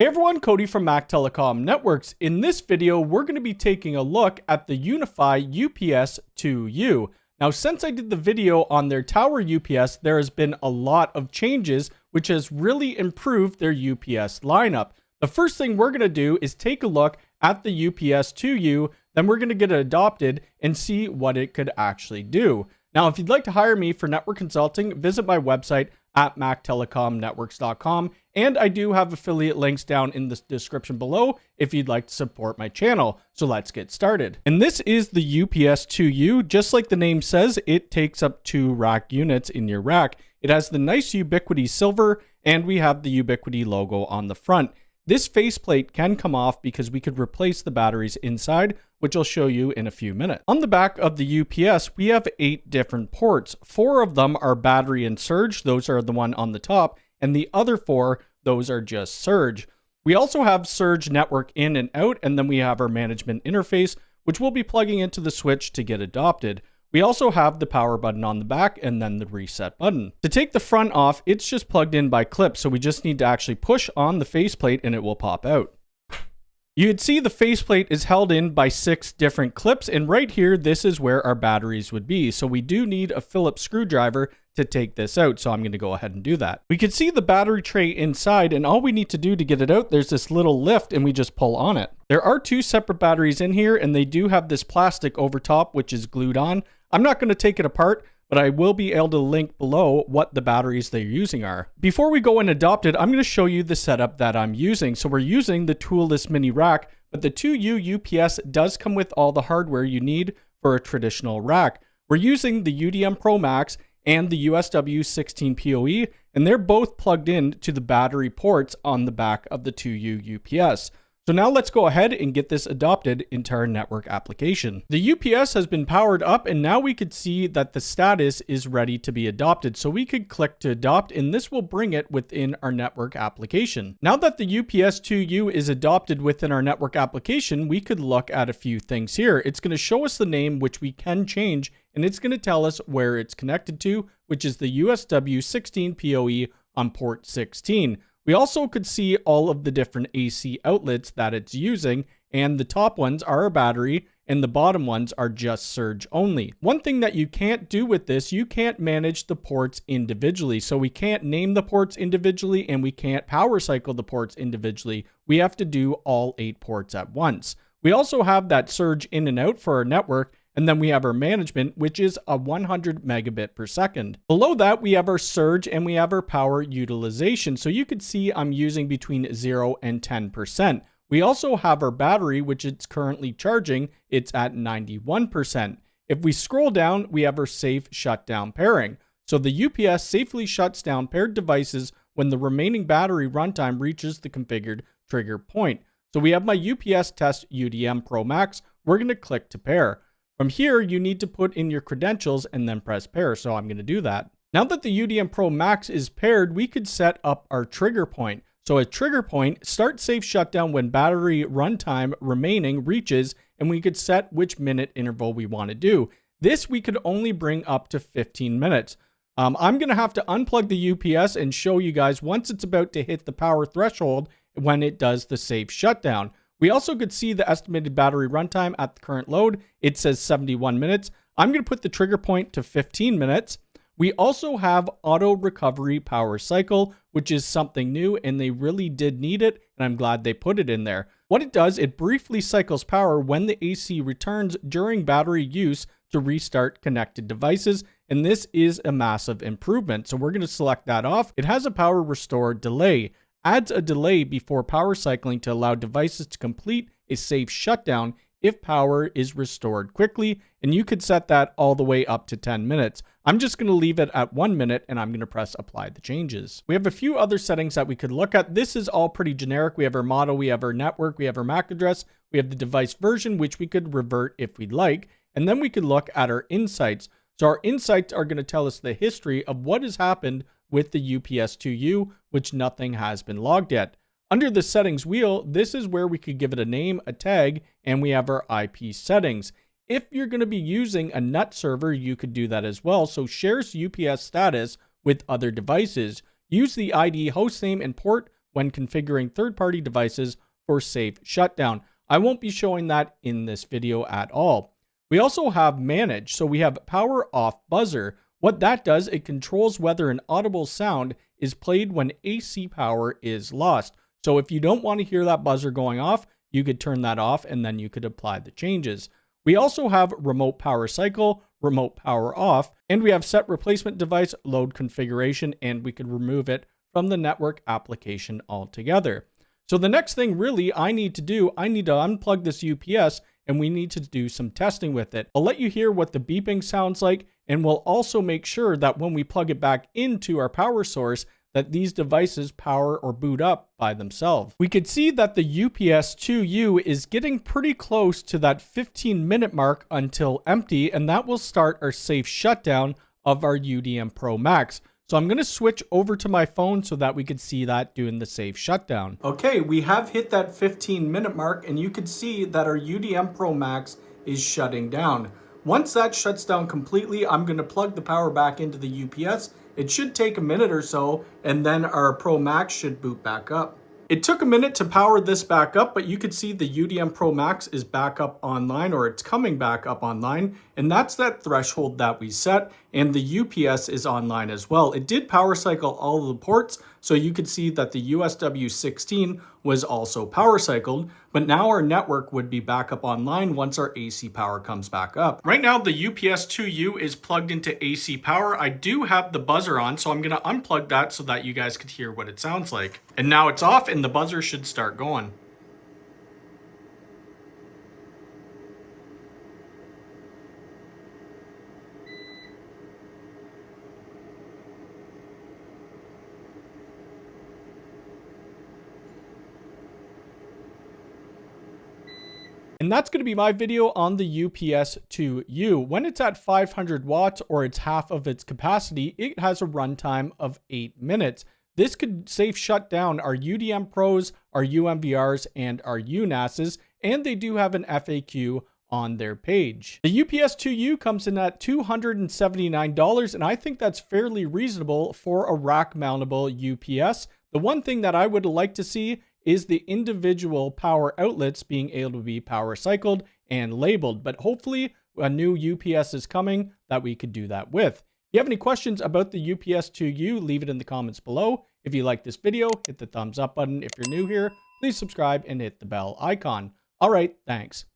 Hey everyone, Cody from Mac Telecom Networks. In this video, we're going to be taking a look at the UniFi UPS 2U. Now, since I did the video on their tower UPS, there has been a lot of changes, which has really improved their UPS lineup. The first thing we're going to do is take a look at the UPS 2U, then we're going to get it adopted and see what it could actually do. Now, if you'd like to hire me for network consulting, visit my website at mactelecomnetworks.com, and I do have affiliate links down in the description below if you'd like to support my channel. So let's get started. And this is the UPS 2U. Just like the name says, it takes up 2 rack units in your rack. It has the nice Ubiquiti silver, and we have the Ubiquiti logo on the front. This faceplate can come off because we could replace the batteries inside, which I'll show you in a few minutes. On the back of the UPS, we have 8 different ports. 4 of them are battery and surge. Those are the one on the top. And the other 4, those are just surge. We also have surge network in and out. And then we have our management interface, which we'll be plugging into the switch to get adopted. We also have the power button on the back and then the reset button. To take the front off, it's just plugged in by clips, so we just need to actually push on the faceplate and it will pop out. You'd see the faceplate is held in by 6 different clips, and right here, this is where our batteries would be. So we do need a Phillips screwdriver to take this out, so I'm going to go ahead and do that. We can see the battery tray inside, and all we need to do to get it out, there's this little lift, and we just pull on it. There are 2 separate batteries in here, and they do have this plastic over top, which is glued on. I'm not going to take it apart, but I will be able to link below what the batteries they're using are. Before we go and adopt it, I'm going to show you the setup that I'm using. So we're using the toolless mini rack, but the 2U UPS does come with all the hardware you need for a traditional rack. We're using the UDM Pro Max and the USW 16 PoE, and they're both plugged in to the battery ports on the back of the 2U UPS. So now let's go ahead and get this adopted into our network application. The UPS has been powered up, and now we could see that the status is ready to be adopted. So we could click to adopt, and this will bring it within our network application. Now that the UPS 2U is adopted within our network application, we could look at a few things here. It's going to show us the name, which we can change, and it's going to tell us where it's connected to, which is the USW 16 PoE on port 16. We also could see all of the different AC outlets that it's using, and the top ones are a battery and the bottom ones are just surge only. One thing that you can't do with this, you can't manage the ports individually. So we can't name the ports individually and we can't power cycle the ports individually. We have to do all 8 ports at once. We also have that surge in and out for our network. And then we have our management, which is a 100 megabit per second. Below that, we have our surge and we have our power utilization. So you could see I'm using between 0 and 10%. We also have our battery, which it's currently charging. It's at 91%. If we scroll down, we have our safe shutdown pairing. So the UPS safely shuts down paired devices when the remaining battery runtime reaches the configured trigger point. So we have my UPS test UDM Pro Max. We're going to click to pair. From here, you need to put in your credentials and then press pair, so I'm going to do that. Now that the UDM Pro Max is paired, we could set up our trigger point. So a trigger point, start safe shutdown when battery runtime remaining reaches, and we could set which minute interval we want to do. This we could only bring up to 15 minutes. I'm going to have to unplug the UPS and show you guys once it's about to hit the power threshold when it does the safe shutdown. We also could see the estimated battery runtime at the current load. It says 71 minutes. I'm going to put the trigger point to 15 minutes. We also have auto recovery power cycle, which is something new, and they really did need it, and I'm glad they put it in there. What it does, it briefly cycles power when the AC returns during battery use to restart connected devices, and this is a massive improvement. So we're going to select that off. It has a power restore delay. Adds a delay before power cycling to allow devices to complete a safe shutdown if power is restored quickly, and you could set that all the way up to 10 minutes. I'm just going to leave it at 1 minute and I'm going to press apply the changes. We have a few other settings that we could look at. This is all pretty generic. We have our model, we have our network, we have our MAC address, we have the device version, which we could revert if we'd like, and then we could look at our insights. So our insights are going to tell us the history of what has happened with the UPS 2U, which nothing has been logged yet. Under the settings wheel, this is where we could give it a name, a tag, and we have our IP settings. If you're going to be using a NUT server, you could do that as well. So shares UPS status with other devices. Use the ID hostname and port when configuring third-party devices for safe shutdown. I won't be showing that in this video at all. We also have manage, so we have power off buzzer. What that does, it controls whether an audible sound is played when AC power is lost. So if you don't want to hear that buzzer going off, you could turn that off and then you could apply the changes. We also have remote power cycle, remote power off, and we have set replacement device load configuration, and we could remove it from the network application altogether. So the next thing really I need to do, I need to unplug this UPS and we need to do some testing with it. I'll let you hear what the beeping sounds like, and we'll also make sure that when we plug it back into our power source, that these devices power or boot up by themselves. We could see that the UPS-2U is getting pretty close to that 15-minute mark until empty, and that will start our safe shutdown of our UDM Pro Max. So I'm going to switch over to my phone so that we could see that doing the safe shutdown. Okay, we have hit that 15-minute mark, and you could see that our UDM Pro Max is shutting down. Once that shuts down completely, I'm going to plug the power back into the UPS. It should take a minute or so, and then our Pro Max should boot back up. It took a minute to power this back up, but you could see the UDM Pro Max is back up online, or it's coming back up online, and that's that threshold that we set, and the UPS is online as well. It did power cycle all of the ports, so you could see that the USW16 was also power cycled, but now our network would be back up online once our AC power comes back up. Right now, the UPS-2U is plugged into AC power. I do have the buzzer on, so I'm gonna unplug that so that you guys could hear what it sounds like. And now it's off and the buzzer should start going. And that's going to be my video on the UPS-2U. When it's at 500 watts or it's half of its capacity, it has a runtime of 8 minutes. This could safe shut down our UDM Pros, our UMVRs, and our UNASs, and they do have an FAQ on their page. The UPS-2U comes in at $279, and I think that's fairly reasonable for a rack mountable UPS. The one thing that I would like to see is the individual power outlets being able to be power cycled and labeled, but hopefully a new UPS is coming that we could do that with. If you have any questions about the UPS-2U, leave it in the comments below. If you like this video, hit the thumbs up button. If you're new here, please subscribe and hit the bell icon. All right, thanks.